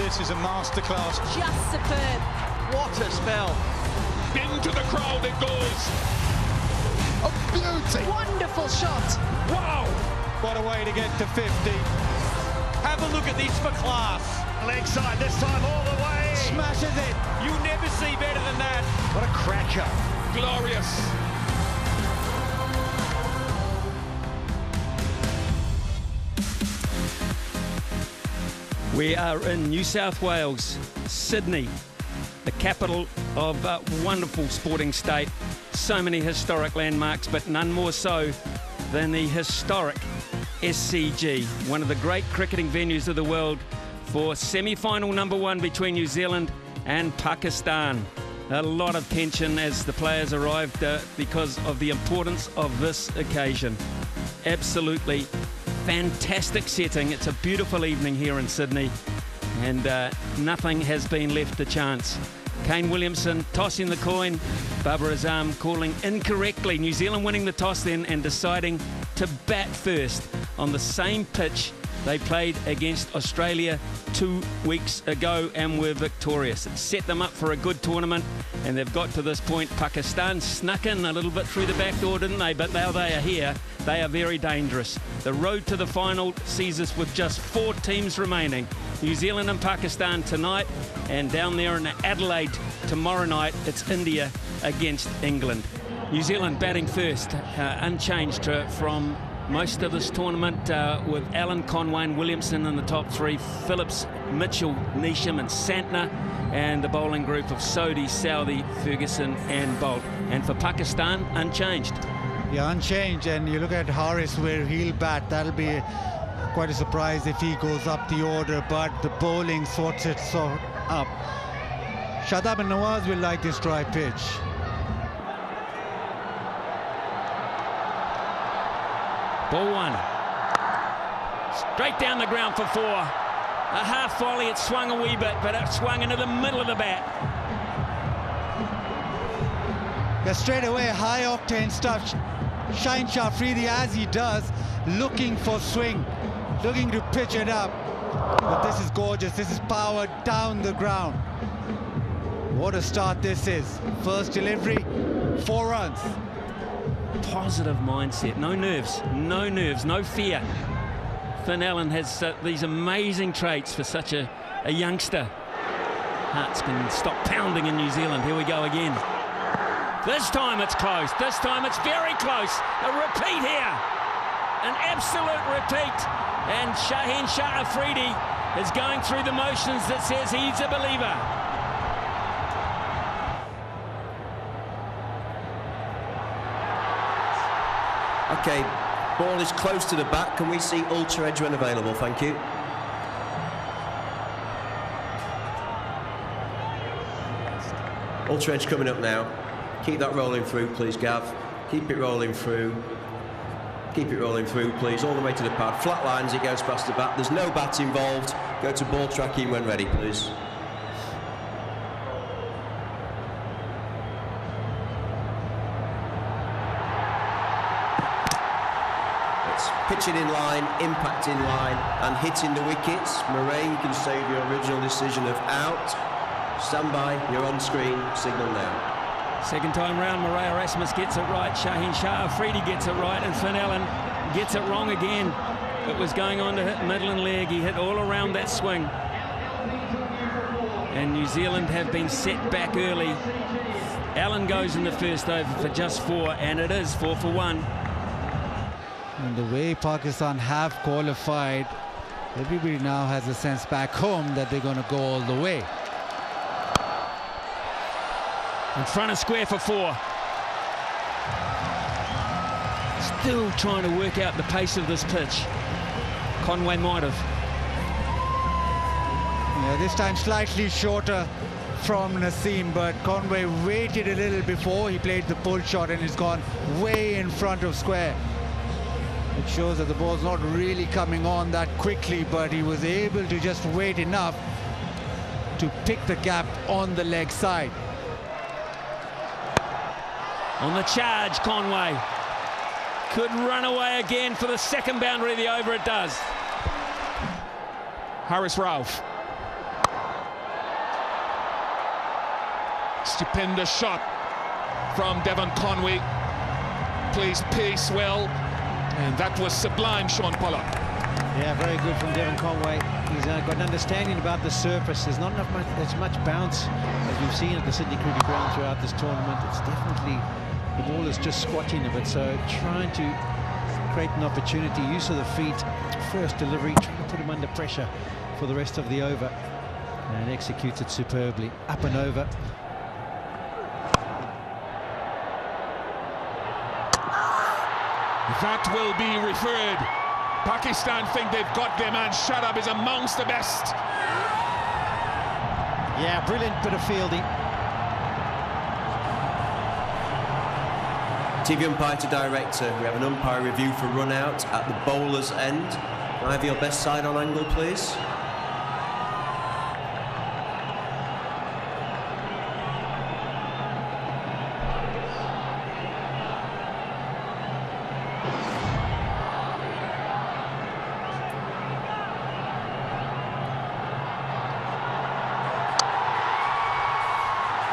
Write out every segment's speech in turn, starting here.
This is a masterclass. Just superb. What a spell. Into the crowd it goes. A beauty. Wonderful shot. Wow. What a way to get to 50. Have a look at this for class. Leg side this time all the way. Smashes it. You never see better than that. What a cracker. Glorious. We are in New South Wales, Sydney, the capital of a wonderful sporting state. So many historic landmarks, but none more so than the historic SCG, one of the great cricketing venues of the world, for semi-final #1 between New Zealand and Pakistan. A lot of tension as the players arrived because of the importance of this occasion. Absolutely fantastic setting. It's a beautiful evening here in Sydney, and nothing has been left to chance. Kane Williamson tossing the coin, Babar Azam calling incorrectly. New Zealand winning the toss then and deciding to bat first on the same pitch they played against Australia 2 weeks ago and were victorious. It set them up for a good tournament, and they've got to this point. Pakistan snuck in a little bit through the back door, didn't they? But now they are here. They are very dangerous. The road to the final sees us with just 4 teams remaining. New Zealand and Pakistan tonight, and down there in Adelaide tomorrow night, it's India against England. New Zealand batting first, unchanged from most of this tournament, with Allen, Conway and Williamson in the top 3, Phillips, Mitchell, Neesham and Santner, and the bowling group of Sodhi, Southey, Ferguson and Bolt. And for Pakistan, unchanged. Yeah, unchanged, and you look at Harris where he'll bat. That'll be quite a surprise if he goes up the order, but the bowling sorts it up. Shadab and Nawaz will like this dry pitch. Ball 1. Straight down the ground for 4. A half volley, it swung a wee bit, but it swung into the middle of the bat. Yeah, straight away, high octane stuff. Shaheen Shah Afridi, as he does, looking for swing, looking to pitch it up. But this is gorgeous. This is power down the ground. What a start this is. First delivery, 4 runs. Positive mindset, no nerves, no fear. Finn Allen has these amazing traits for such a youngster. Hearts can stop pounding in New Zealand. Here we go again. This time it's close. This time it's very close. A repeat here. An absolute repeat. And Shaheen Shah Afridi is going through the motions that says he's a believer. Okay, ball is close to the bat. Can we see ultra edge when available? Thank you. Ultra edge coming up now. Keep that rolling through, please, Gav. Keep it rolling through. Keep it rolling through, please, all the way to the pad. Flat lines, it goes past the bat. There's no bat involved. Go to ball tracking when ready, please. Pitching in line, impact in line, and hitting the wickets. Murray, you can save your original decision of out. Stand by, you're on screen, signal now. Second time round, Murray Erasmus gets it right, Shaheen Shah Afridi gets it right, and Finn Allen gets it wrong again. It was going on to hit middle and leg. He hit all around that swing. And New Zealand have been set back early. Allen goes in the first over for just 4, and it is 4 for 1. And the way Pakistan have qualified, everybody now has a sense back home that they're going to go all the way. In front of square for 4. Still trying to work out the pace of this pitch. Conway might have. Yeah, this time slightly shorter from Naseem, but Conway waited a little before he played the pull shot and it's gone way in front of square. It shows that the ball's not really coming on that quickly, but he was able to just wait enough to pick the gap on the leg side. On the charge, Conway could run away again for the second boundary of the over. It does. Haris Rauf. Stupendous shot from Devon Conway. Plays pace well, and that was sublime, Sean Pollard. Yeah, very good from Devon Conway. He's got an understanding about the surface. There's not as much bounce as we've seen at the Sydney Cricket Ground throughout this tournament. It's definitely, the ball is just squatting a bit, so trying to create an opportunity, use of the feet, first delivery, trying to put him under pressure for the rest of the over, and executes it superbly. Up and over. That will be referred. Pakistan think they've got their man. Shadab is amongst the best. Yeah, brilliant bit of fielding. TV umpire to director. We have an umpire review for run out at the bowler's end. Can I have your best side on angle, please?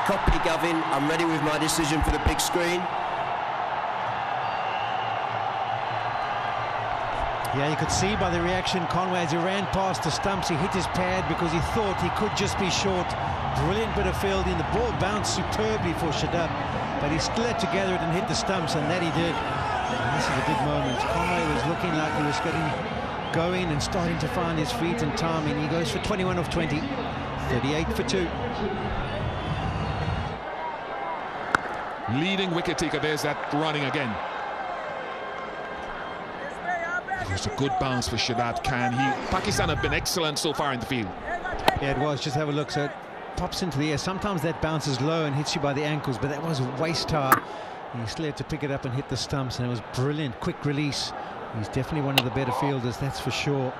Copy, Gavin. I'm ready with my decision for the big screen. Yeah, you could see by the reaction, Conway, as he ran past the stumps, he hit his pad because he thought he could just be short. Brilliant bit of fielding. The ball bounced superbly for Shadab, but he still had to gather it and hit the stumps, and that he did. And this is a big moment. Conway was looking like he was getting going and starting to find his feet and timing. He goes for 21 of 20, 38 for 2. Leading wicket taker, there's that running again. It's a good bounce for Shadab Khan. Pakistan have been excellent so far in the field. Yeah, it was. Just have a look. So it pops into the air. Sometimes that bounces low and hits you by the ankles, but that was a waist high. He still had to pick it up and hit the stumps, and it was brilliant. Quick release. He's definitely one of the better fielders, that's for sure.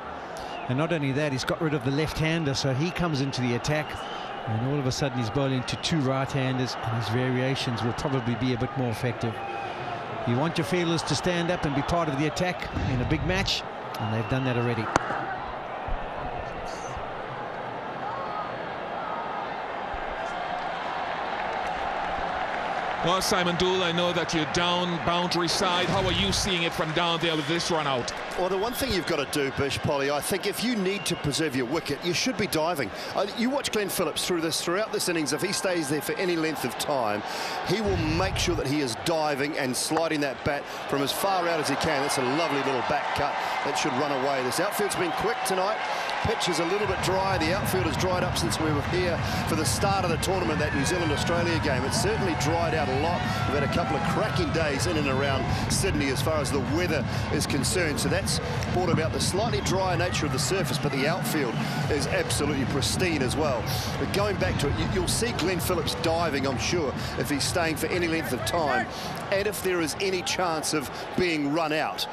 And not only that, he's got rid of the left-hander, so he comes into the attack. And all of a sudden he's bowling to 2 right-handers, and his variations will probably be a bit more effective. You want your fielders to stand up and be part of the attack in a big match, and they've done that already. Well, Simon Dool, I know that you're down boundary side. How are you seeing it from down there with this run out? Well, the one thing you've got to do, Bish, Polly, I think if you need to preserve your wicket, you should be diving. You watch Glenn Phillips throughout this innings. If he stays there for any length of time, he will make sure that he is diving and sliding that bat from as far out as he can. That's a lovely little back cut that should run away. This outfield's been quick tonight. Pitch is a little bit dry. The outfield has dried up since we were here for the start of the tournament, that New Zealand-Australia game. It's certainly dried out a lot. We've had a couple of cracking days in and around Sydney as far as the weather is concerned. So that's brought about the slightly drier nature of the surface, but the outfield is absolutely pristine as well. But going back to it, you'll see Glenn Phillips diving, I'm sure, if he's staying for any length of time, and if there is any chance of being run out.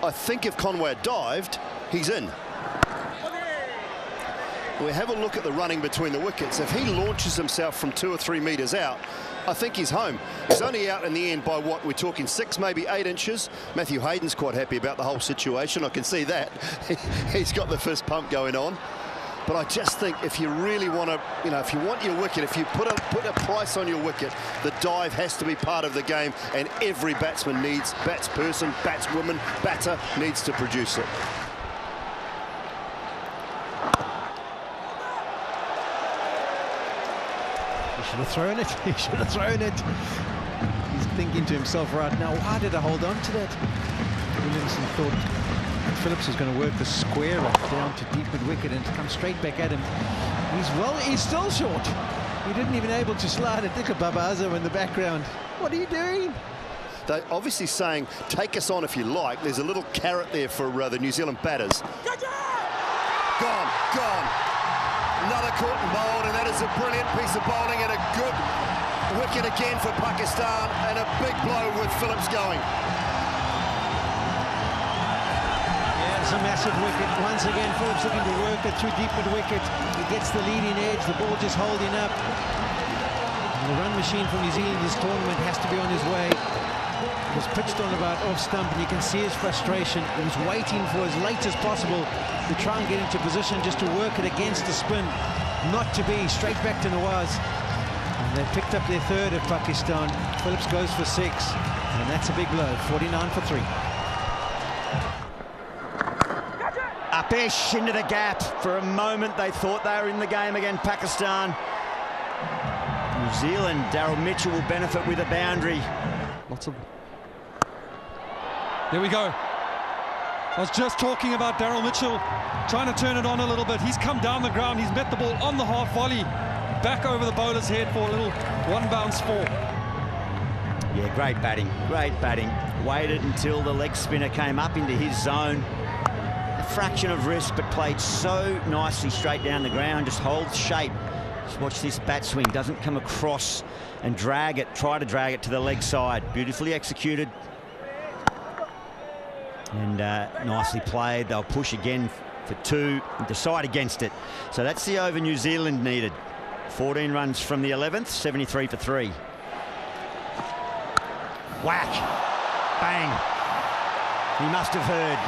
I think if Conway had dived, he's in. We have a look at the running between the wickets. If he launches himself from 2 or 3 metres out, I think he's home. He's only out in the end by what we're talking, 6, maybe 8 inches. Matthew Hayden's quite happy about the whole situation. I can see that. He's got the fist pump going on. But I just think if you really want to, if you want your wicket, if you put a price on your wicket, the dive has to be part of the game, and every batsman needs, batsperson, batswoman, batter needs to produce it. He should have thrown it. He should have thrown it. He's thinking to himself right now, why did I hold on to that? Williamson thought Phillips was going to work the square down to deep mid-wicket and come straight back at him. He's still short. He didn't even able to slide it. Look at Baba Azam in the background. What are you doing? They're obviously saying, take us on if you like. There's a little carrot there for the New Zealand batters. Gone, gone. Another caught and bowled, and that is a brilliant piece of bowling and a good wicket again for Pakistan, and a big blow with Phillips going. Yeah, it's a massive wicket. Once again, Phillips looking to work it through deep mid-wicket. He gets the leading edge, the ball just holding up. And the run machine from New Zealand this tournament has to be on his way. It was pitched on about off stump, and you can see his frustration. He was waiting for as late as possible to try and get into position just to work it against the spin. Not to be. Straight back to Nawaz. And they picked up their third of Pakistan. Phillips goes for 6, and that's a big blow. 49 for 3. Upish into the gap. For a moment they thought they were in the game against Pakistan. New Zealand, Daryl Mitchell will benefit with a boundary. There we go. I was just talking about Daryl Mitchell trying to turn it on a little bit. He's come down the ground, he's met the ball on the half volley, back over the bowler's head for a little one bounce 4. Yeah, great batting, great batting. Waited until the leg spinner came up into his zone. A fraction of risk, but played so nicely straight down the ground, just holds shape. Just watch this bat swing, doesn't come across and drag it, try to drag it to the leg side. Beautifully executed. And nicely played. They'll push again for 2 and decide against it. So that's the over New Zealand needed. 14 runs from the 11th, 73 for 3. Whack! Bang! He must have heard.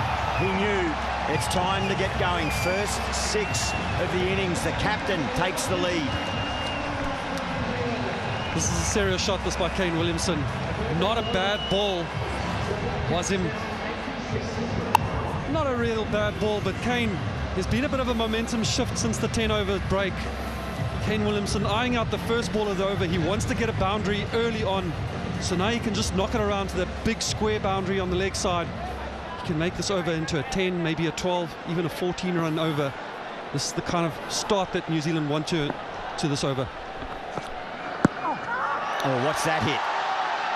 He knew it's time to get going. First 6 of the innings. The captain takes the lead. This is a serious shot, this by Kane Williamson. Not a bad ball. Was him. Not a real bad ball, but Kane, there's been a bit of a momentum shift since the 10-over break. Kane Williamson eyeing out the first ball of the over. He wants to get a boundary early on, so now he can just knock it around to that big square boundary on the leg side. He can make this over into a 10, maybe a 12, even a 14-run over. This is the kind of start that New Zealand want to this over. Oh, what's that hit?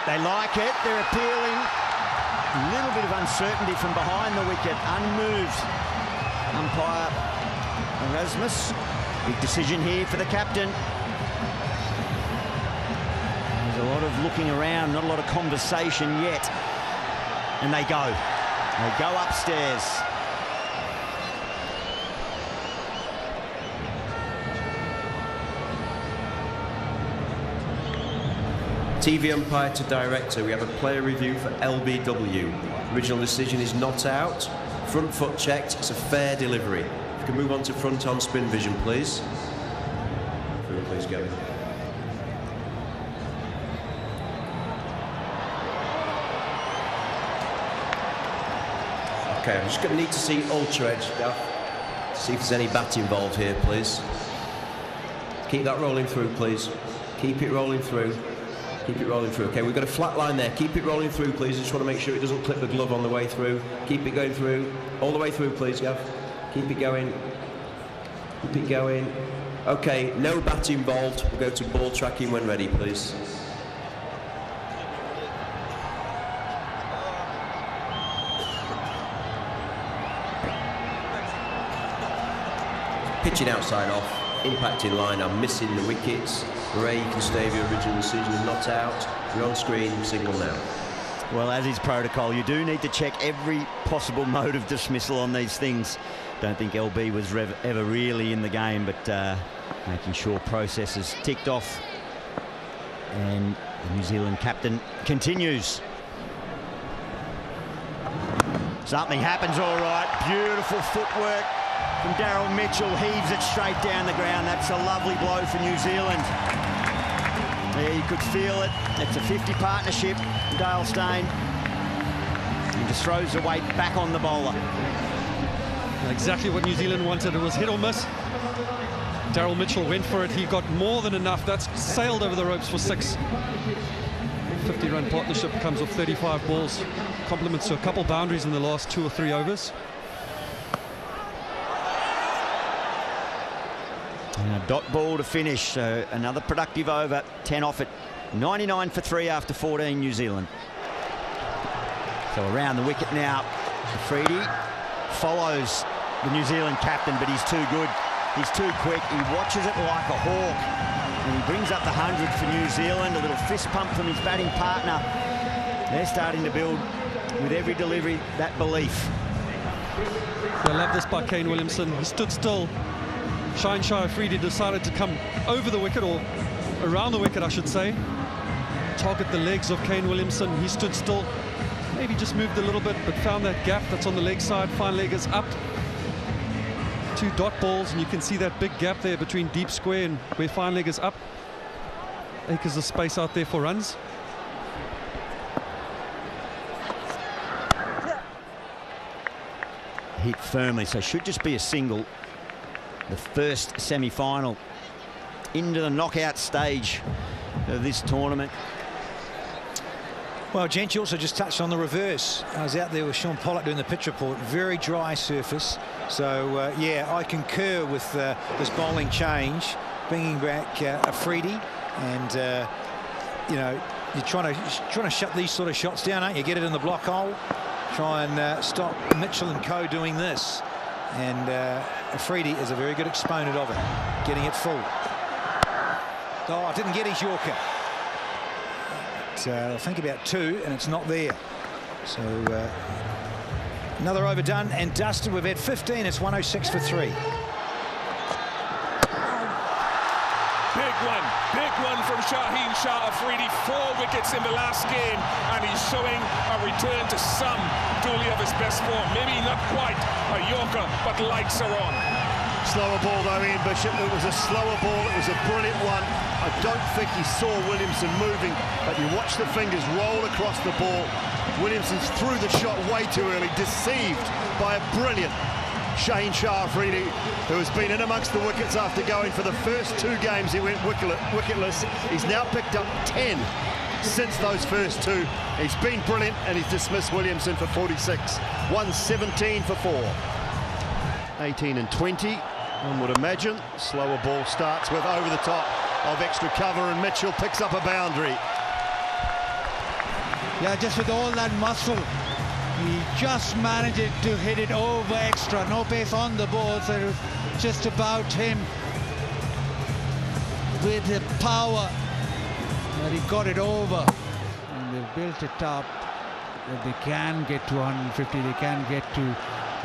They like it, they're appealing. A little bit of uncertainty from behind the wicket, unmoved. Umpire Erasmus. Big decision here for the captain. There's a lot of looking around, not a lot of conversation yet. And they go. They go upstairs. TV umpire to director, we have a player review for LBW. Original decision is not out. Front foot checked, it's a fair delivery. If you can move on to front on spin vision, please. Please go. Okay, I'm just going to need to see ultra edge, Gav. See if there's any bat involved here, please. Keep that rolling through, please. Keep it rolling through. Keep it rolling through. Okay, we've got a flat line there. Keep it rolling through, please. I just want to make sure it doesn't clip the glove on the way through. Keep it going through. All the way through, please, Gav. Keep it going. Keep it going. Okay, no bat involved. We'll go to ball tracking when ready, please. Pitching outside off. Impacting line, I'm missing the wickets. Ray, you can stay if your original decision is not out. You're on screen, signal now. Well, as is protocol, you do need to check every possible mode of dismissal on these things. Don't think LB was ever really in the game, but making sure process is ticked off. And the New Zealand captain continues. Something happens all right. Beautiful footwork from Daryl Mitchell, heaves it straight down the ground. That's a lovely blow for New Zealand. There, you could feel it. It's a 50 partnership. Dale Steyn. He just throws the weight back on the bowler. Exactly what New Zealand wanted. It was hit or miss. Daryl Mitchell went for it. He got more than enough. That's sailed over the ropes for 6. 50-run partnership comes off 35 balls. Compliments to a couple boundaries in the last 2 or 3 overs. And a dot ball to finish, so another productive over, 10 off it, 99 for 3 after 14 New Zealand. So around the wicket now, Afridi follows the New Zealand captain, but he's too good, he's too quick, he watches it like a hawk, and he brings up the 100 for New Zealand. A little fist pump from his batting partner. They're starting to build, with every delivery, that belief. I love this by Kane Williamson. He stood still. Shine Shai Afridi decided to come over the wicket, or around the wicket I should say, target the legs of Kane Williamson. He stood still, maybe just moved a little bit, but found that gap that's on the leg side. Fine leg is up. 2 dot balls, and you can see that big gap there between deep square and where fine leg is up. acres of space out there for runs. Hit firmly, so should just be a single. The first semi-final into the knockout stage of this tournament. Well, Gent, you also just touched on the reverse. I was out there with Sean Pollock doing the pitch report. Very dry surface. So, yeah, I concur with this bowling change, bringing back Afridi. And, you know, you're trying to shut these sort of shots down, aren't you? Get it in the block hole. Try and stop Mitchell and co doing this. And Afridi is a very good exponent of it, getting it full. Oh, didn't get his Yorker. But, think about 2, and it's not there. So another overdone and dusted. We've had 15. It's 106 for 3. Big one from Shaheen Shah Afridi. 4 wickets in the last game, and he's showing a return to some duly of his best form. Maybe not quite a Yorker, but lights are on. Slower ball though, Ian Bishop. It was a slower ball. It was a brilliant one. I don't think he saw Williamson moving, but you watch the fingers roll across the ball. Williamson's threw the shot way too early, deceived by a brilliant Shaheen Shah Afridi, who has been in amongst the wickets after going for the first 2 games. He went wicketless. He's now picked up 10 since those first 2. He's been brilliant, and he's dismissed Williamson for 46. 117 for 4. 18 and 20. One would imagine. Slower ball starts with over the top of extra cover, and Mitchell picks up a boundary. Yeah, just with all that muscle, he just managed to hit it over extra. No pace on the ball, so it was just about him with the power that he got it over. And they've built it up that they can get to 150, they can get to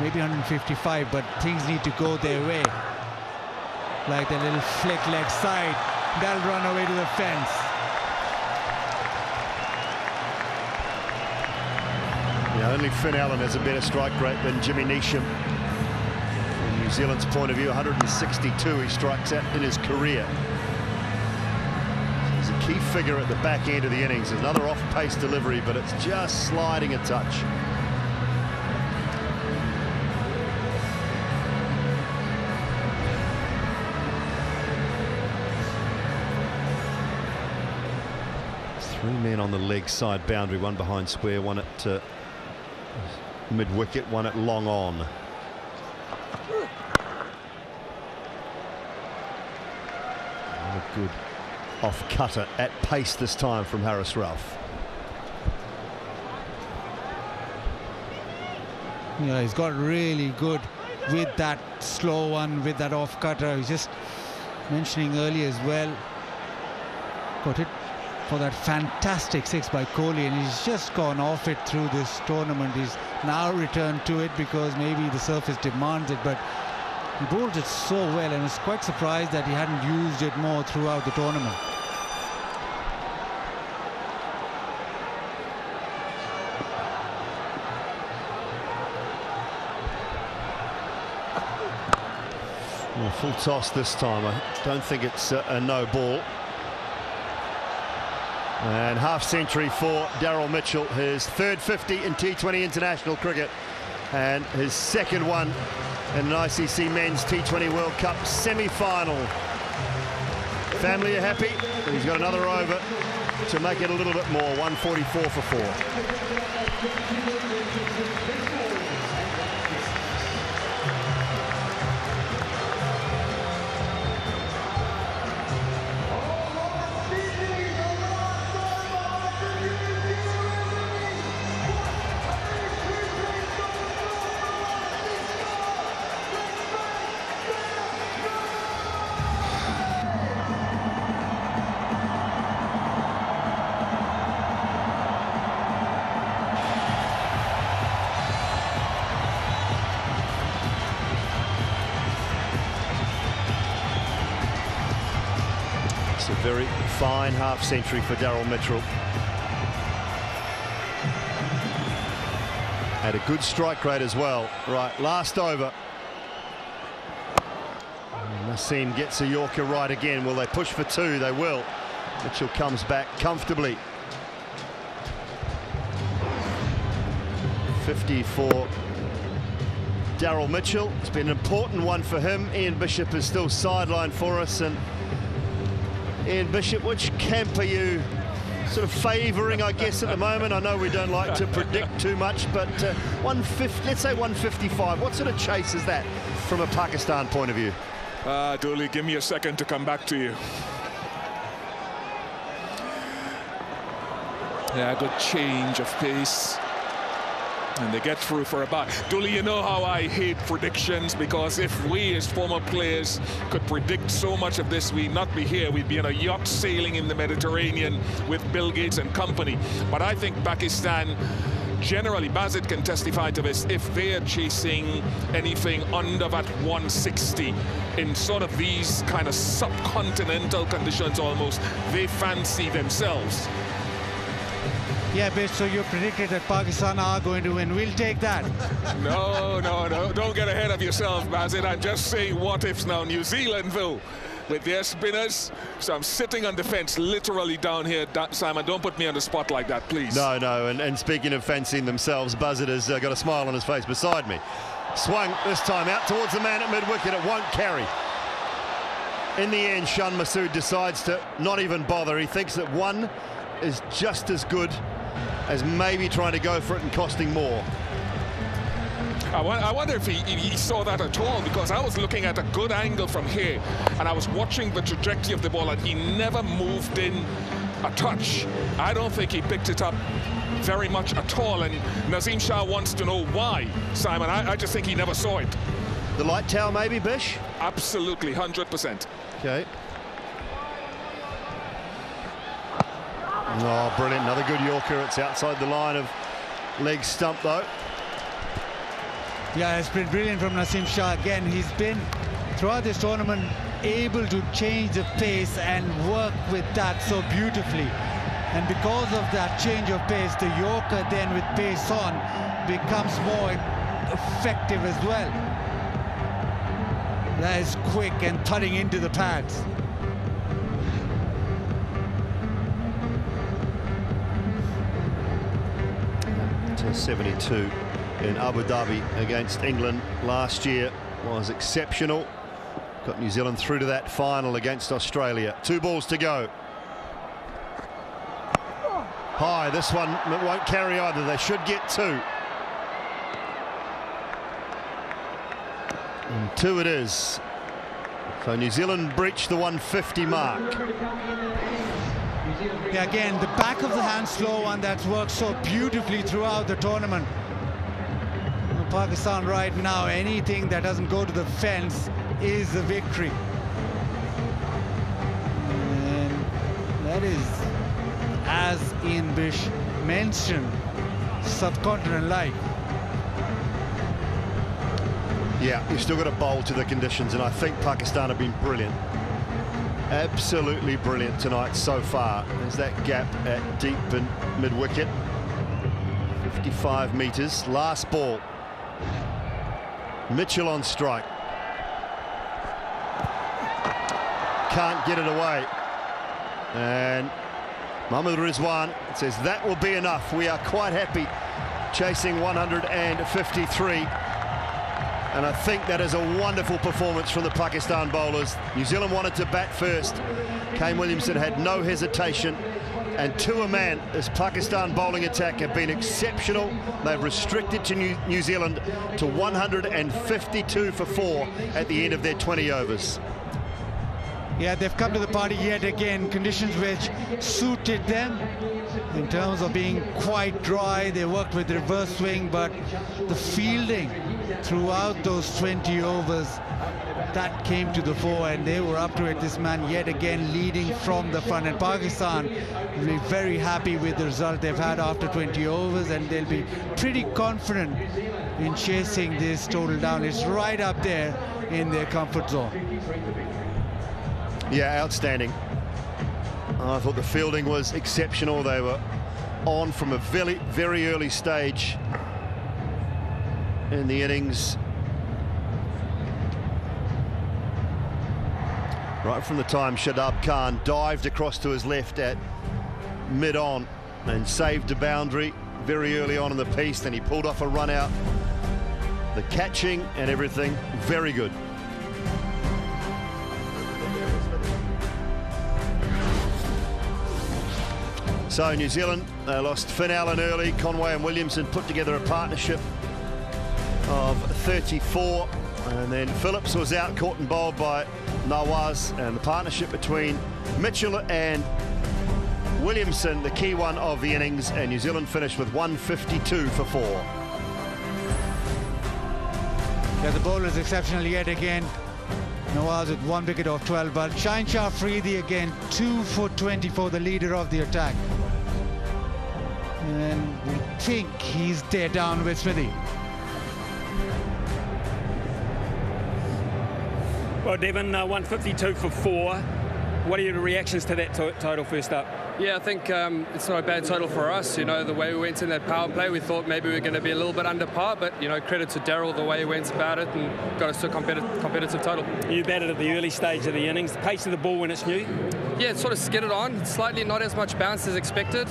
maybe 155, but things need to go their way. Like the little flick leg side, that'll run away to the fence. Yeah, only Finn Allen has a better strike rate than Jimmy Neesham. From New Zealand's point of view, 162 he strikes at in his career. He's a key figure at the back end of the innings. Another off-pace delivery, but it's just sliding a touch. Three men on the leg side boundary, one behind square, one at mid-wicket, one at long on. A good off-cutter at pace this time from Harris Ruff. Yeah, he's got really good with that slow one, with that off-cutter. I was just mentioning earlier as well. Got it for that fantastic 6 by Kohli, and he's just gone off it through this tournament. He's now returned to it because maybe the surface demands it, but he bowled it so well, and I was quite surprised that he hadn't used it more throughout the tournament. Well, full toss this time. I don't think it's a no ball. And half century for Daryl Mitchell, his third 50 in T20 international cricket, and his second one in an ICC Men's T20 World Cup semi-final. Family are happy. He's got another over to make it a little bit more. 144 for 4. A very fine half century for Daryl Mitchell. Had a good strike rate as well. Right, last over. Nassim gets a Yorker right again. Will they push for 2? They will. Mitchell comes back comfortably. 50 for Daryl Mitchell. It's been an important one for him. Ian Bishop is still sidelined for us. And Ian Bishop, which camp are you sort of favouring, I guess, at the moment? I know we don't like to predict too much, but 150, let's say 155. What sort of chase is that from a Pakistan point of view? Dooley, give me a second to come back to you. Yeah, good change of pace. And they get through for about. Dooley, you know how I hate predictions, because if we as former players could predict so much of this, we'd not be here. We'd be on a yacht sailing in the Mediterranean with Bill Gates and company. But I think Pakistan, generally, Bazit can testify to this, if they are chasing anything under that 160 in sort of these kind of subcontinental conditions almost, they fancy themselves. Yeah, but so you predicted that Pakistan are going to win. We'll take that. No. Don't get ahead of yourself, Bazit. I'm just saying what ifs now. New Zealand, though, with their spinners. So I'm sitting on the fence, literally down here. Simon, don't put me on the spot like that, please. No. And speaking of fancying themselves, Bazit has got a smile on his face beside me. Swung this time out towards the man at mid-wicket. It won't carry. In the end, Shan Masood decides to not even bother. He thinks that one is just as good as maybe trying to go for it and costing more. I wonder if he saw that at all, because I was looking at a good angle from here and I was watching the trajectory of the ball and he never moved in a touch. I don't think he picked it up very much at all, and Nazim Shah wants to know why, Simon. I just think he never saw it. The light tower maybe, Bish? Absolutely, 100%. Okay. Oh, brilliant. Another good Yorker. It's outside the line of leg stump, though. Yeah, it's been brilliant from Nazim Shah. Again, he's been, throughout this tournament, able to change the pace and work with that so beautifully. And because of that change of pace, the Yorker then with pace on becomes more effective as well. That is quick and thudding into the pads. To 72 in Abu Dhabi against England last year was exceptional. Got New Zealand through to that final against Australia. 2 balls to go. High, this one won't carry either. They should get 2. And 2 it is. So New Zealand breached the 150 mark. Yeah, again, the back of the hand slow one that's worked so beautifully throughout the tournament. Pakistan right now, anything that doesn't go to the fence is a victory. And that is, as Ian Bish mentioned, subcontinent-like. Yeah, you've still got to bowl to the conditions, and I think Pakistan have been brilliant. Absolutely brilliant tonight so far. There's that gap at deep and mid-wicket. 55 metres. Last ball. Mitchell on strike. Can't get it away. And Mohammad Rizwan says that will be enough. We are quite happy chasing 153. And I think that is a wonderful performance from the Pakistan bowlers. New Zealand wanted to bat first. Kane Williamson had no hesitation. And to a man, this Pakistan bowling attack have been exceptional. They've restricted to New Zealand to 152 for 4 at the end of their 20 overs. Yeah, they've come to the party yet again. Conditions which suited them in terms of being quite dry. They worked with reverse swing, but the fielding throughout those 20 overs, that came to the fore, and they were up to it. This man yet again leading from the front, and Pakistan will be very happy with the result they've had after 20 overs, and they'll be pretty confident in chasing this total down. It's right up there in their comfort zone. Yeah, outstanding. I thought the fielding was exceptional. They were on from a very early stage in the innings. Right from the time Shadab Khan dived across to his left at mid-on and saved a boundary very early on in the piece, then he pulled off a run out. The catching and everything, very good. So New Zealand, they lost Finn Allen early. Conway and Williamson put together a partnership of 34, and then Phillips was out, caught and bowled by Nawaz, and the partnership between Mitchell and Williamson, the key one of the innings, and New Zealand finished with 152 for 4. Yeah, the bowler is exceptional yet again. Nawaz with 1 wicket off 12, but Shine Shah Afridi again 2 for 24, the leader of the attack. And we think he's there down with Smithy. Well, Devon, 152 for 4. What are your reactions to that total first up? Yeah, I think it's not a bad total for us. You know, the way we went in that power play, we thought maybe we were going to be a little bit under par, but, you know, credit to Daryl, the way he went about it and got us to a competitive total. You batted at the early stage of the innings, the pace of the ball when it's new? Yeah, it sort of skidded on, slightly not as much bounce as expected.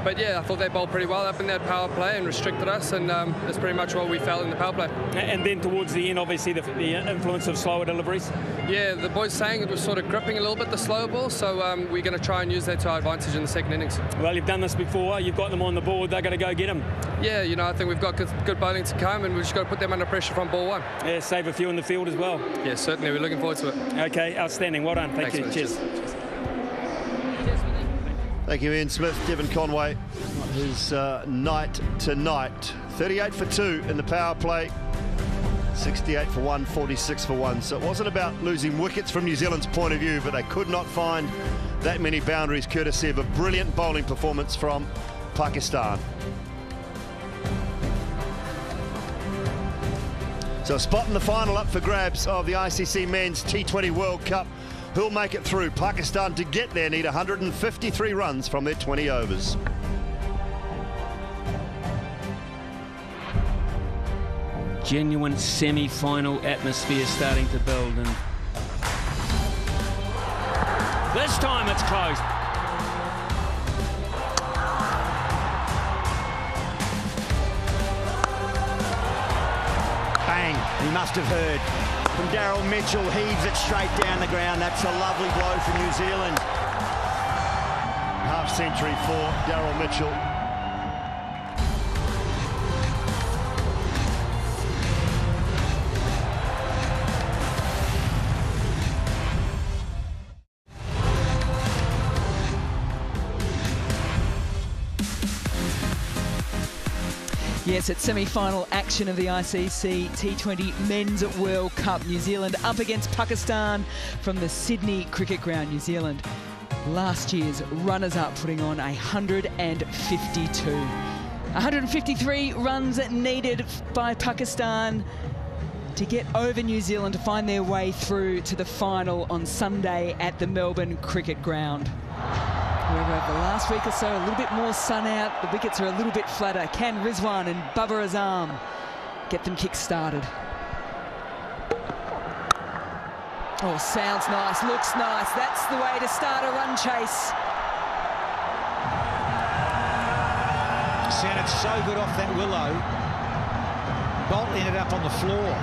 But yeah, I thought they bowled pretty well up in that power play and restricted us, and that's pretty much what we felt in the power play. And then towards the end, obviously, the influence of slower deliveries? Yeah, the boys saying it was sort of gripping a little bit, the slower ball, so we're going to try and use that to our advantage in the second innings. Well, you've done this before, you've got them on the board, they're going to go get them. Yeah, you know, I think we've got good bowling to come, and we've just got to put them under pressure from ball one. Yeah, save a few in the field as well. Yeah, certainly, we're looking forward to it. Okay, outstanding, well done, thank you, cheers. Thank you, Ian Smith. Devon Conway, his night tonight. 38 for 2 in the power play. 68 for 1, 46 for 1. So it wasn't about losing wickets from New Zealand's point of view, but they could not find that many boundaries courtesy of a brilliant bowling performance from Pakistan. So a spot in the final up for grabs of the ICC Men's T20 World Cup. Who'll make it through? Pakistan, to get there, need 153 runs from their 20 overs. Genuine semi-final atmosphere starting to build, and this time it's close. Bang, he must have heard. From Daryl Mitchell, heaves it straight down the ground. That's a lovely blow for New Zealand. Half century for Daryl Mitchell. Yes, it's semi-final action of the ICC T20 Men's World Cup. New Zealand up against Pakistan from the Sydney Cricket Ground. New Zealand, last year's runners-up, putting on 152. 153 runs needed by Pakistan to get over New Zealand to find their way through to the final on Sunday at the Melbourne Cricket Ground. However, over the last week or so, a little bit more sun out. The wickets are a little bit flatter. Can Rizwan and Babar Azam get them kick-started? Oh, sounds nice, looks nice. That's the way to start a run chase. Sounded so good off that willow. Bolt ended up on the floor.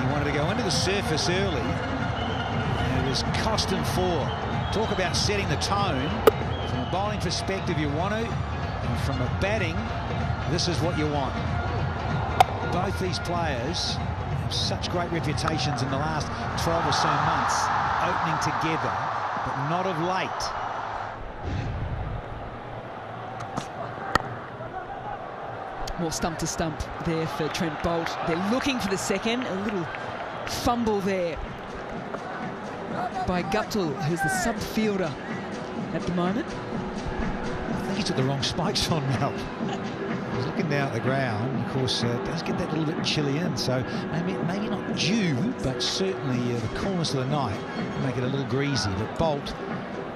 He wanted to go into the surface early, and it was cost him 4. Talk about setting the tone. From a bowling perspective, you want to, and from a batting, this is what you want. Both these players have such great reputations in the last 12 or so months, opening together, but not of late. More stump to stump there for Trent Boult. They're looking for the second. A little fumble there by Guptill, who's the sub-fielder at the moment. I think he took the wrong spikes on now. He's looking down at the ground. Of course, does get that little bit chilly in, so maybe not dew, but certainly the coolness of the night make it a little greasy. But Boult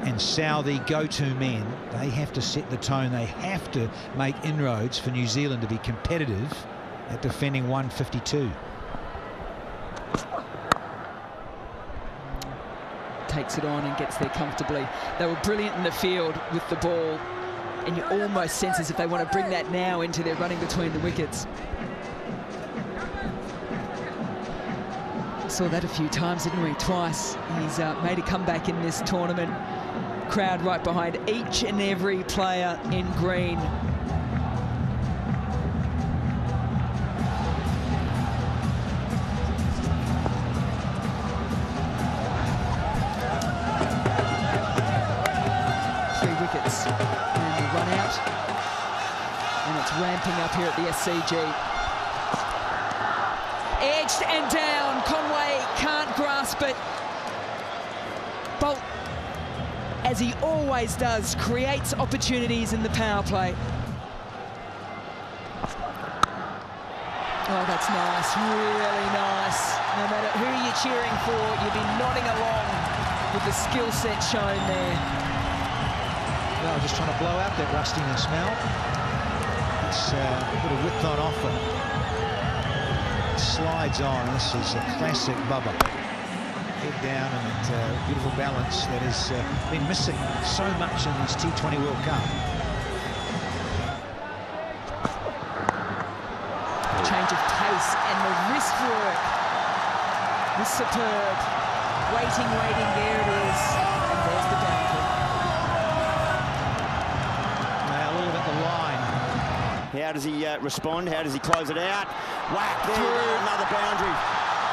and Southey, go-to men, they have to set the tone. They have to make inroads for New Zealand to be competitive at defending 152. takes it on and gets there comfortably. They were brilliant in the field with the ball, and you almost sense as if they want to bring that now into their running between the wickets. Saw that a few times, didn't we? Twice. He's made a comeback in this tournament. Crowd right behind each and every player in green. And the run out, and it's ramping up here at the SCG. Edged and down. Conway can't grasp it. Bolt, as he always does, creates opportunities in the power play. Oh, that's nice, really nice. No matter who you're cheering for, you'll be nodding along with the skill set shown there. Well, just trying to blow out that rustiness, Mel. It's a bit of width on offer. It slides on. This is a classic Bubba. Head down and beautiful balance that has been missing so much in this T20 World Cup. Change of pace and the wrist work was superb. Waiting, there it is. And there's the boundary. How does he respond? How does he close it out? Whack, there you go, another boundary.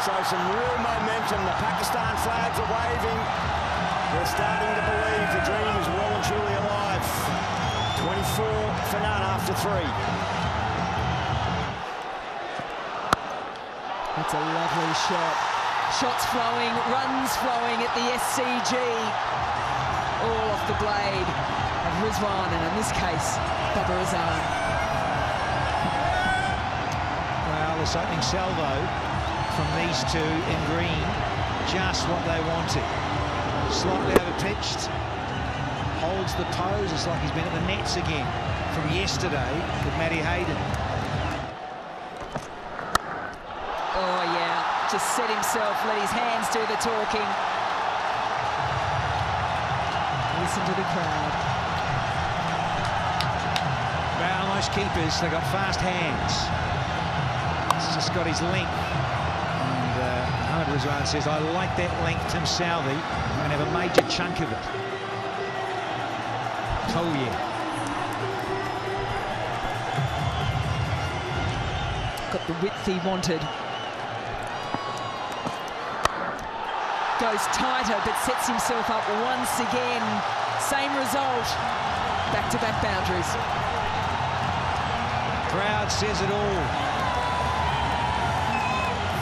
So some real momentum. The Pakistan flags are waving. They're starting to believe the dream is well and truly alive. 24 for none after 3. That's a lovely shot. Shots flowing, runs flowing at the SCG. All off the blade of Rizwan, and in this case, Bubba Azhar. This opening salvo from these two in green, just what they wanted. Slightly overpitched, holds the pose. It's like he's been at the nets again from yesterday with Matty Hayden. Oh yeah, just set himself, let his hands do the talking. Listen to the crowd. Well, most keepers, they got fast hands. Just got his length, and Ahmed Rizwan says, I like that length, Tim Southey. I'm going to have a major chunk of it. Oh yeah. Got the width he wanted. Goes tighter, but sets himself up once again. Same result. Back-to-back boundaries. Crowd says it all.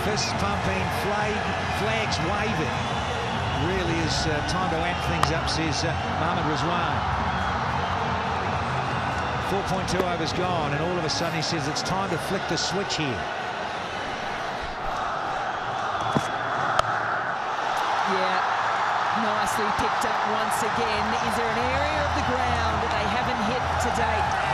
Fist pumping, flags waving. Really is time to amp things up, says Mohamed Rizwan. 4.2 overs gone, and all of a sudden he says it's time to flick the switch here. Yeah, nicely picked up once again. Is there an area of the ground that they haven't hit to date?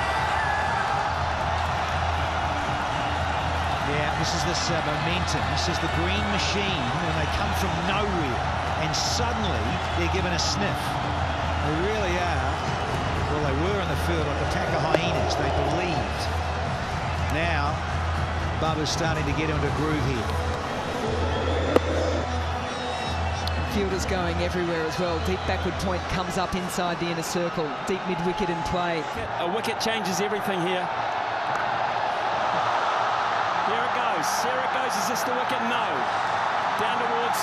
Yeah, this is this momentum. This is the green machine when they come from nowhere and suddenly they're given a sniff. They really are. Well, they were in the field like a pack of hyenas. They believed. Now, Bubba's starting to get into a groove here. Fielders going everywhere as well. Deep backward point comes up inside the inner circle. Deep mid-wicket in play. A wicket changes everything here. Here it goes. Is this the wicket? No. Down towards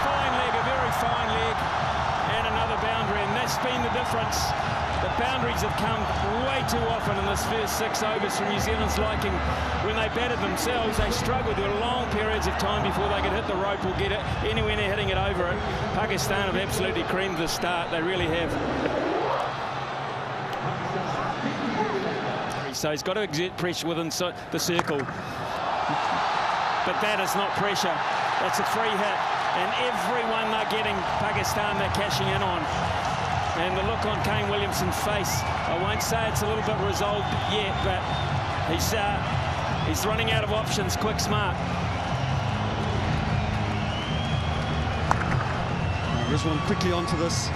fine leg, a very fine leg, and another boundary, and that's been the difference. The boundaries have come way too often in this first 6 overs from New Zealand's liking. When they batted themselves, they struggled. There were long periods of time before they could hit the rope or get it anywhere near hitting it over it. Pakistan have absolutely creamed the start. They really have. So he's got to exert pressure within the circle. But that is not pressure. That's a free hit. And everyone they're getting, Pakistan, they're cashing in on. And the look on Kane Williamson's face, I won't say it's a little bit resolved yet, but he's running out of options, quick, smart. Rizwan quickly onto this.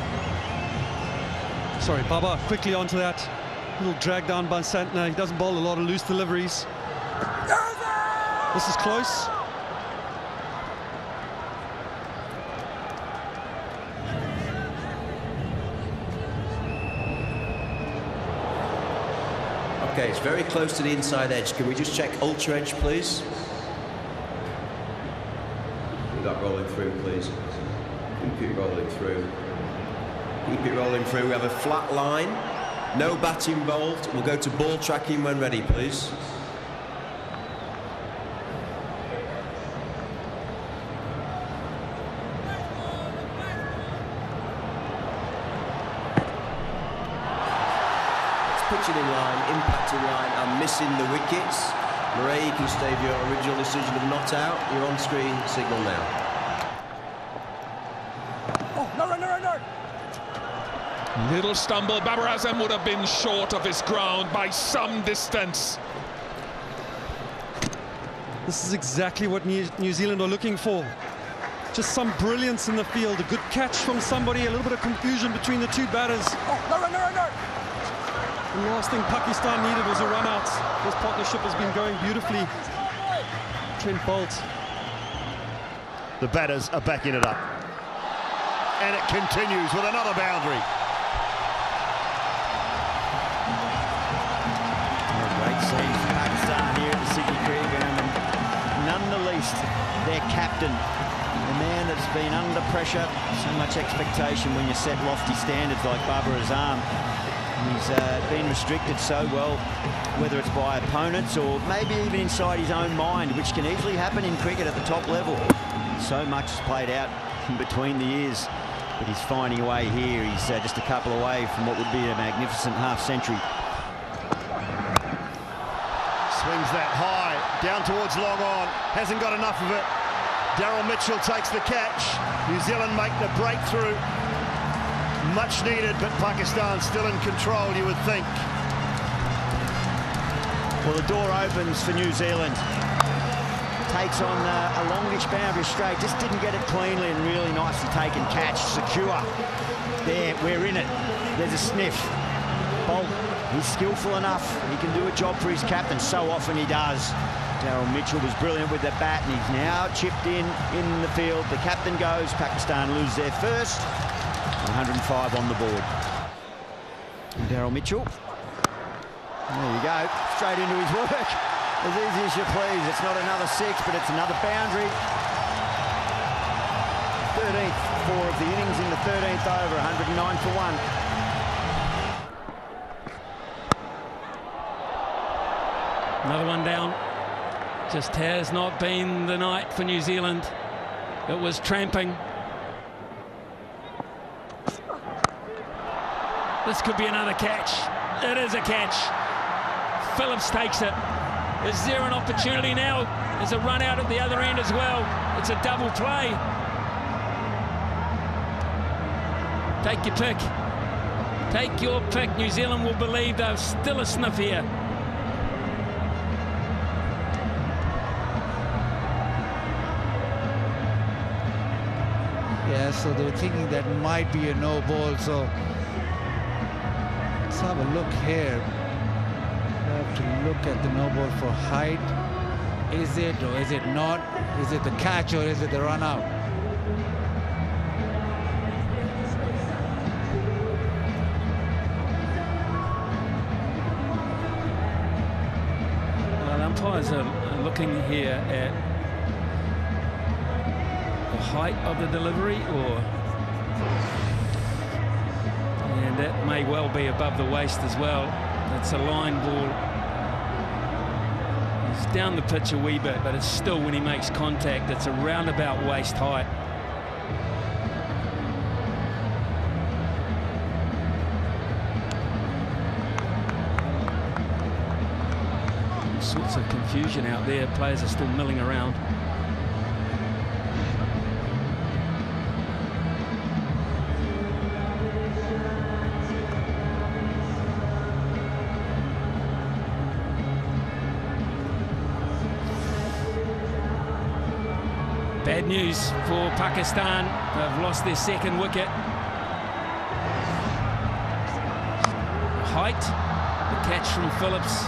Sorry, Baba quickly onto that. Little drag down by Santner. He doesn't bowl a lot of loose deliveries. This is close. Okay, it's very close to the inside edge. Can we just check ultra edge, please? Keep that rolling through, please. Keep it rolling through. Keep it rolling through. We have a flat line. No bat involved. We'll go to ball tracking when ready, please. Pitching in line, impacting line, and missing the wickets. Murray, you can stave your original decision of not out. Your on-screen signal now. Oh, no. Little stumble. Babar Azam would have been short of his ground by some distance. This is exactly what New Zealand are looking for. Just some brilliance in the field. A good catch from somebody, a little bit of confusion between the two batters. Oh, no. The last thing Pakistan needed was a run-out. This partnership has been going beautifully. Trent Bolt. The batters are backing it up. And it continues with another boundary. Great scenes for Pakistan here at the Sydney Cricket Ground. And none the least, their captain, the man that's been under pressure, so much expectation when you set lofty standards like Babar Azam. He's been restricted so well, whether it's by opponents or maybe even inside his own mind, which can easily happen in cricket at the top level. So much is played out in between the ears, but he's finding a way here. He's just a couple away from what would be a magnificent half-century. Swings that high, down towards long on, hasn't got enough of it. Daryl Mitchell takes the catch. New Zealand make the breakthrough. Much needed, but Pakistan still in control, you would think. Well, the door opens for New Zealand. Takes on a longish boundary straight, just didn't get it cleanly and really nicely taken catch, secure. There, we're in it. There's a sniff. Bolt, he's skillful enough. He can do a job for his captain, so often he does. Daryl Mitchell was brilliant with the bat, and he's now chipped in the field. The captain goes, Pakistan lose their first. 105 on the board. Daryl Mitchell. There you go, straight into his work. As easy as you please. It's not another six, but it's another boundary. 13th, 4 of the innings in the 13th over, 109 for 1. Another one down. Just has not been the night for New Zealand. It was tramping. This could be another catch. It is a catch. Phillips takes it. Is there an opportunity now? There's a run out at the other end as well. It's a double play. Take your pick. Take your pick. New Zealand will believe they're still a sniff here. Yeah, so they were thinking that might be a no ball, so let's have a look here. We have to look at the no ball for height. Is it or is it not? Is it the catch or is it the run out? Well, umpires are looking here at the height of the delivery, and that may well be above the waist as well. It's a line ball. He's down the pitch a wee bit, but it's still, when he makes contact, it's around about waist height. All sorts of confusion out there. Players are still milling around. Bad bad news for Pakistan. They've lost their second wicket. Height, the catch from Phillips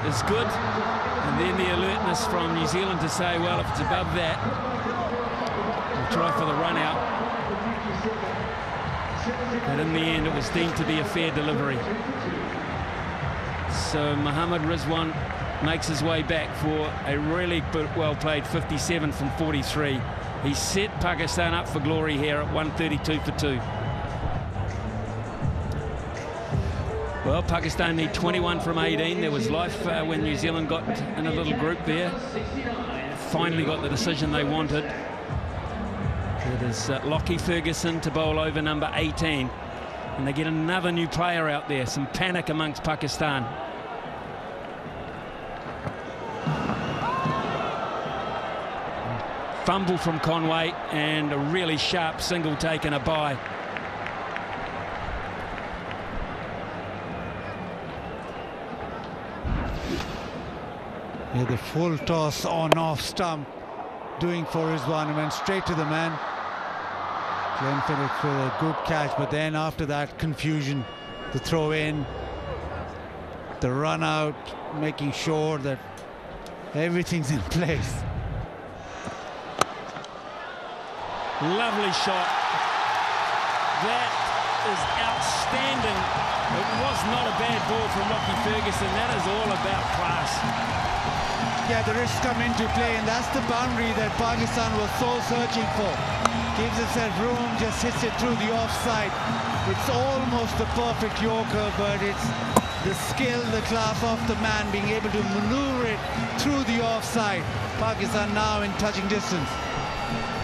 is good, and then the alertness from New Zealand to say, well, if it's above that, we'll try for the run out. But in the end, it was deemed to be a fair delivery. So Mohammad Rizwan makes his way back for a really well-played 57 from 43. He set Pakistan up for glory here at 132 for 2. Well, Pakistan need 21 from 18. There was life when New Zealand got in a little group there. Finally got the decision they wanted. It is Lockie Ferguson to bowl over number 18. And they get another new player out there. Some panic amongst Pakistan. Fumble from Conway and a really sharp single taken a bye. Yeah, the full toss on off stump doing for Rizwan and went straight to the man. Glenn Phillips with a good catch, but then after that confusion, the throw in, the run out, making sure that everything's in place. Lovely shot. That is outstanding. It was not a bad ball from Lockie Ferguson. That is all about class. Yeah, the risks come into play, and that's the boundary that Pakistan was so searching for. Gives itself room, just hits it through the offside. It's almost the perfect Yorker, but it's the skill, the class of the man being able to maneuver it through the offside. Pakistan now in touching distance.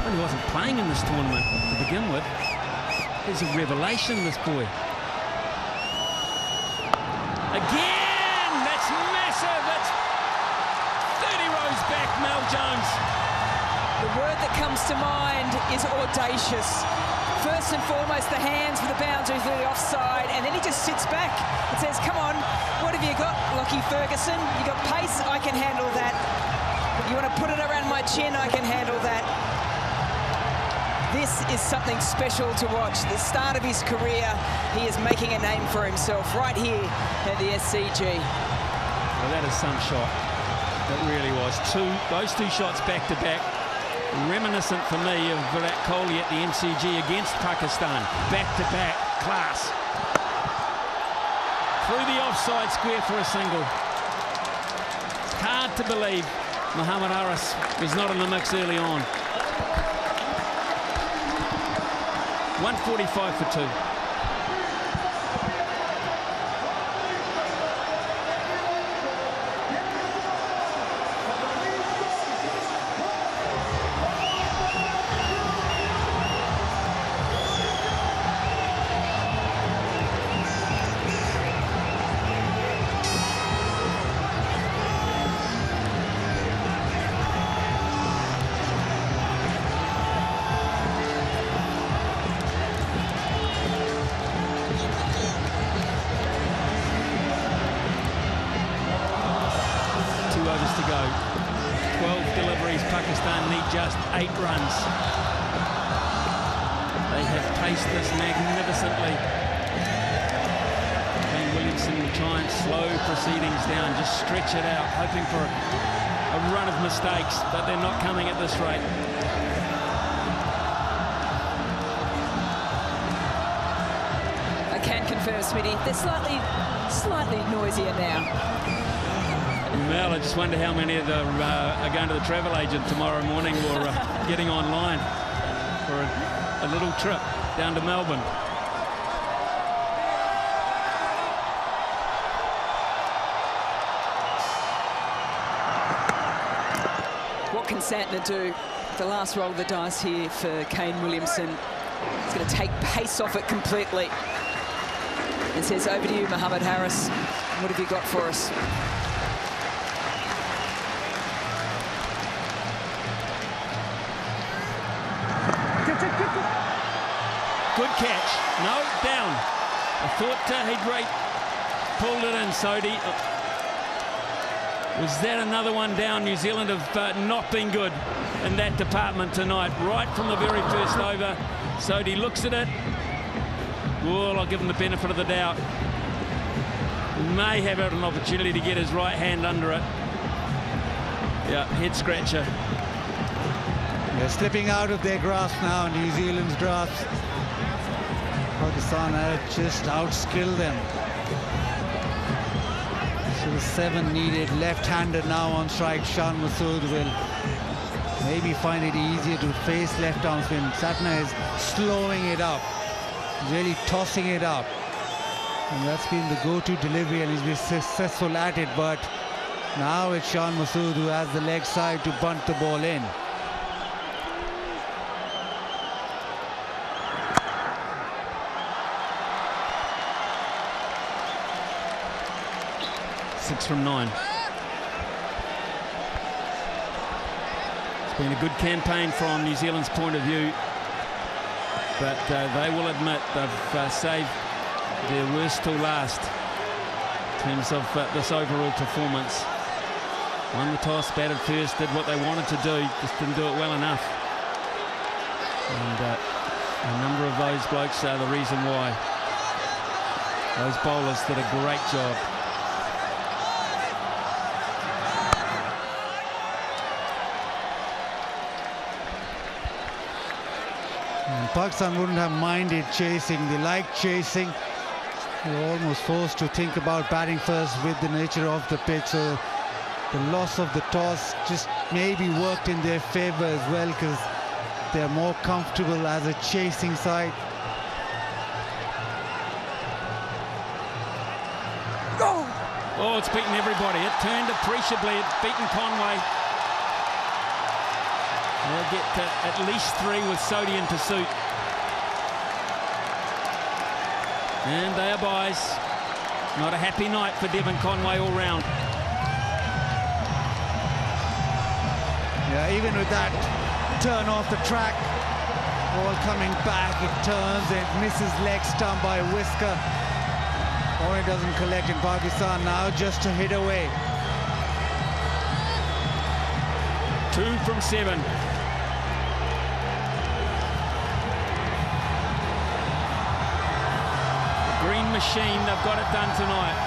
Well, he wasn't playing in this tournament to begin with. He's a revelation, this boy. Again! That's massive! That's 30 rows back, Mel Jones. The word that comes to mind is audacious. First and foremost, the hands for the boundary through the offside, and then he just sits back and says, come on, what have you got, Lockie Ferguson? You got pace, I can handle that. You want to put it around my chin, I can handle that. This is something special to watch. The start of his career, he is making a name for himself right here at the SCG. Well, that is some shot. That really was. Those two shots back to back, reminiscent for me of Virat Kohli at the MCG against Pakistan. Back to back, class. Through the offside square for a single. It's hard to believe Mohammad Haris was not in the mix early on. 145 for 2. To go. 12 deliveries. Pakistan need just 8 runs. They have paced this magnificently. Kane Williamson will try and slow proceedings down, just stretch it out, hoping for a run of mistakes, but they're not coming at this rate. I can confirm, Smitty, they're slightly noisier now. Well, I just wonder how many of them are going to the travel agent tomorrow morning or getting online for a little trip down to Melbourne. What can Santner do? The last roll of the dice here for Kane Williamson. He's going to take pace off it completely. And says, over to you, Mohammad Haris. What have you got for us? Good catch. No, down. I thought he'd pulled it in, Sodhi. Was that another one down? New Zealand have not been good in that department tonight. Right from the very first over. Sodi looks at it. Well, I'll give him the benefit of the doubt. May have had an opportunity to get his right hand under it. Yeah, head scratcher. They're slipping out of their grasp now, New Zealand's grasp. Pakistan have just outskilled them. So the 7 needed, left-handed now on strike. Shan Masood will maybe find it easier to face left-arm spin. Satna is slowing it up, really tossing it up. And that's been the go-to delivery, and he's been successful at it. But now it's Shan Masood who has the leg side to bunt the ball in. Six from 9. It's been a good campaign from New Zealand's point of view, but they will admit they've saved their worst till last in terms of this overall performance. Won the toss, batted first, did what they wanted to do, just didn't do it well enough. And a number of those blokes are the reason why. Those bowlers did a great job. And Pakistan wouldn't have minded chasing. They like chasing. They're almost forced to think about batting first with the nature of the pitch. So the loss of the toss just maybe worked in their favor as well, because they're more comfortable as a chasing side. Oh, it's beaten everybody. It turned appreciably. It's beaten Conway. They'll get at least 3 with Sodi in pursuit. And they are buys. Not a happy night for Devon Conway all round. Yeah, even with that turn off the track, ball coming back, it turns, it misses leg stump by a whisker. Or it doesn't collect in Pakistan now, just to hit away. 2 from 7. Green machine, they've got it done tonight.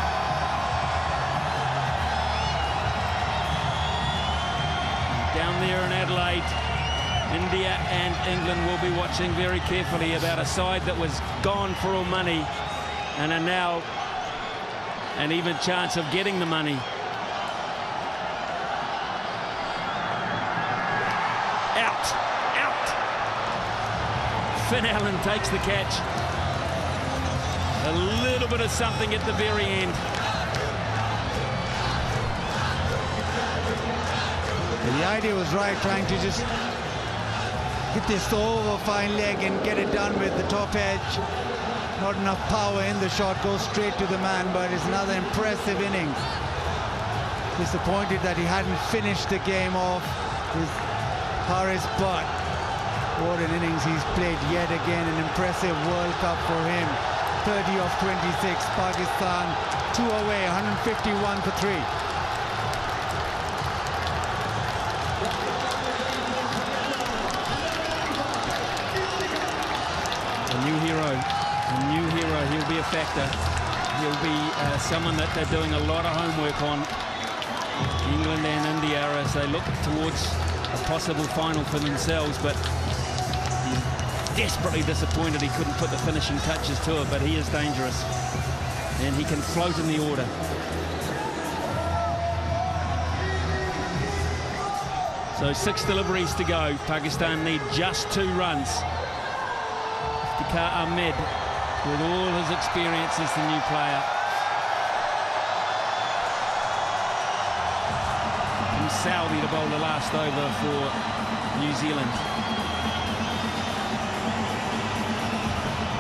Down there in Adelaide, India and England will be watching very carefully about a side that was gone for all money and are now an even chance of getting the money. Out. Finn Allen takes the catch. A little bit of something at the very end. The idea was right, trying to just hit this over fine leg and get it done with the top edge. Not enough power in the shot, goes straight to the man, but it's another impressive innings. Disappointed that he hadn't finished the game off with Haris, but what an innings he's played yet again. An impressive World Cup for him. 30 of 26, Pakistan 2 away, 151 for 3. A new hero, he'll be a factor. He'll be someone that they're doing a lot of homework on, England and India, as they look towards a possible final for themselves. But he's desperately disappointed he couldn't put the finishing touches to it, but he is dangerous and he can float in the order. So 6 deliveries to go. Pakistan need just 2 runs. Iftikhar Ahmed, with all his experience as the new player. From Saudi to bowl the last over for New Zealand.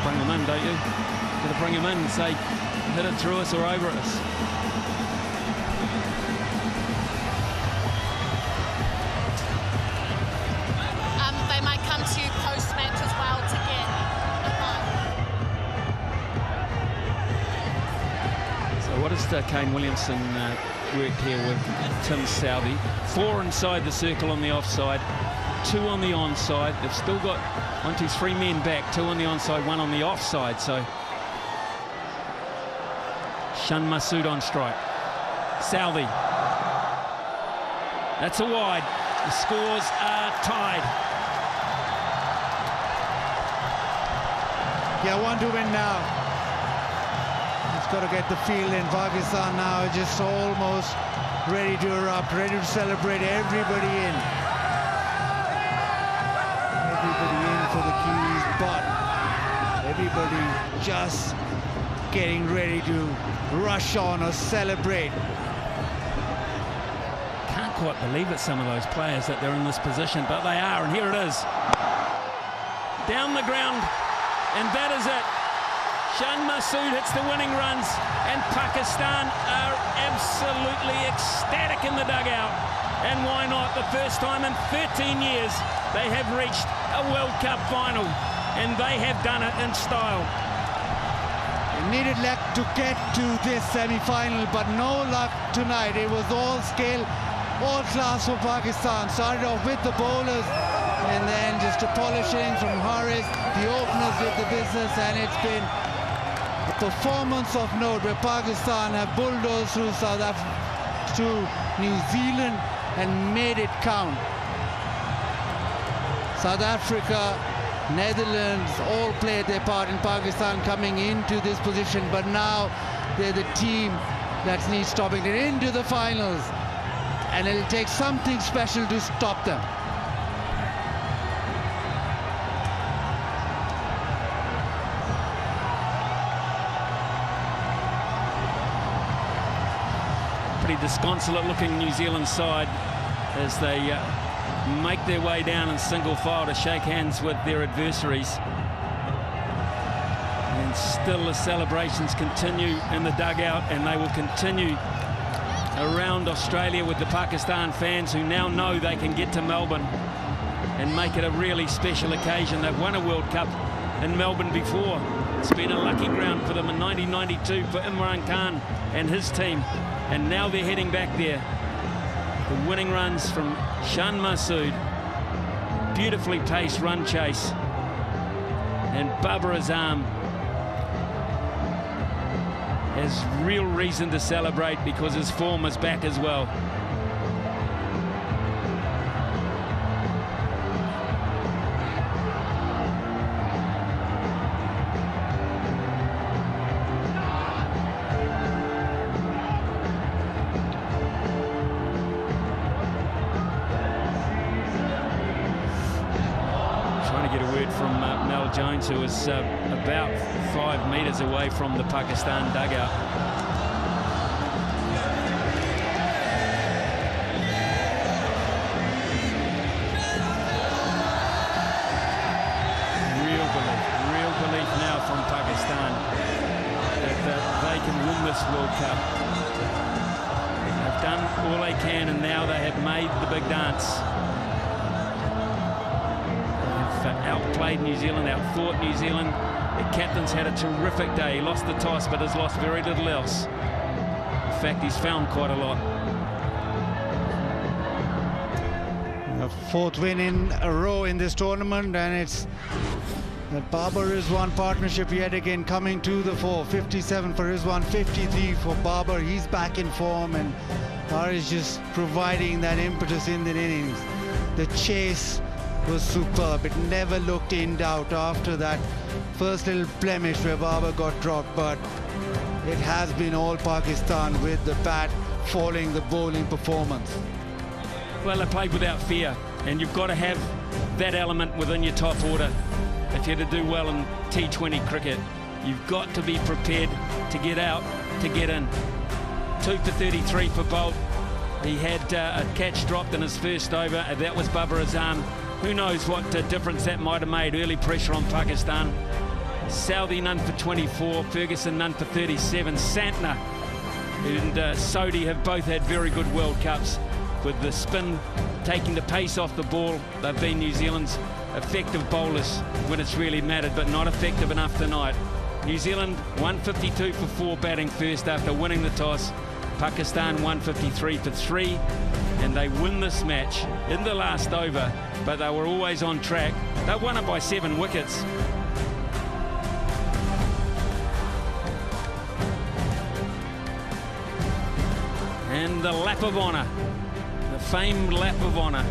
Bring him in, don't you? Got to bring him in and say, hit it through us or over us. They might come to you post-match as well to get a run. So what does Kane Williamson work here with Tim Southey. 4 inside the circle on the offside, 2 on the onside. They've still got 1, 2, 3 men back, 2 on the onside, 1 on the offside. So Shan Masood on strike. Southey. That's a wide. The scores are tied. Yeah, want to win now. It's got to get the field in. Pakistan now just almost ready to erupt, ready to celebrate. Everybody in. Everybody in for the Kiwis, but everybody just getting ready to rush on or celebrate. Can't quite believe it, some of those players, that they're in this position, but they are, and here it is. Down the ground, and that is it. Shan Masood hits the winning runs, and Pakistan are absolutely ecstatic in the dugout. And why not? The first time in 13 years they have reached a World Cup final, and they have done it in style. Needed luck to get to this semi-final, but no luck tonight. It was all skill, all class for Pakistan. Started off with the bowlers, and then just a polishing from Harris. The openers did the business, and it's been a performance of note where Pakistan have bulldozed through New Zealand and made it count. South Africa, Netherlands all played their part in Pakistan coming into this position, but now they're the team that needs stopping it into the finals, and it'll take something special to stop them. Pretty disconsolate looking New Zealand side as they make their way down in single file to shake hands with their adversaries. And still the celebrations continue in the dugout, and they will continue around Australia with the Pakistan fans who now know they can get to Melbourne and make it a really special occasion. They've won a World Cup in Melbourne before. It's been a lucky ground for them in 1992 for Imran Khan and his team, and now they're heading back there. The winning runs from Shan Masood, beautifully paced run chase, and Babar Azam has real reason to celebrate because his form is back as well. Who is about 5 metres away from the Pakistan dugout. Real belief now from Pakistan that they can win this World Cup. They've done all they can, and now they have made the big dance. Outplayed New Zealand, outthought New Zealand. The captain's had a terrific day. He lost the toss, but has lost very little else. In fact, he's found quite a lot. A 4th win in a row in this tournament, and it's the Babar Rizwan partnership yet again coming to the fore. 57 for Rizwan, 53 for Babar. He's back in form, and Haris just providing that impetus in the innings. The chase was superb. It never looked in doubt after that first little blemish where Babar got dropped, but it has been all Pakistan with the bat following the bowling performance. Well, they played without fear, and you've got to have that element within your top order if you're to do well in T20 cricket. You've got to be prepared to get out, to get in. 2 for 33 for Bolt. He had a catch dropped in his first over. That was Babar Azam. Who knows what difference that might have made. Early pressure on Pakistan. Southey none for 24. Ferguson none for 37. Santner and Sodhi have both had very good World Cups. With the spin taking the pace off the ball, they've been New Zealand's effective bowlers when it's really mattered, but not effective enough tonight. New Zealand 152 for 4 batting first after winning the toss. Pakistan 153 for 3, and they win this match in the last over, but they were always on track. They won it by 7 wickets. And the lap of honour, the famed lap of honour,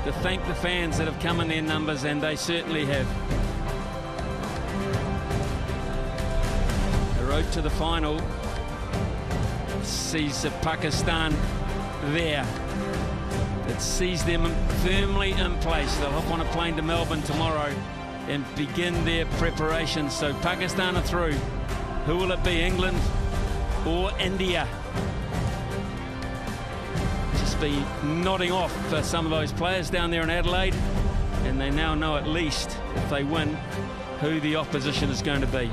to thank the fans that have come in their numbers, and they certainly have. The road to the final sees Pakistan there. It sees them firmly in place. They'll hop on a plane to Melbourne tomorrow and begin their preparations. So Pakistan are through. Who will it be, England or India? Just be nodding off for some of those players down there in Adelaide, and they now know at least, if they win, who the opposition is going to be.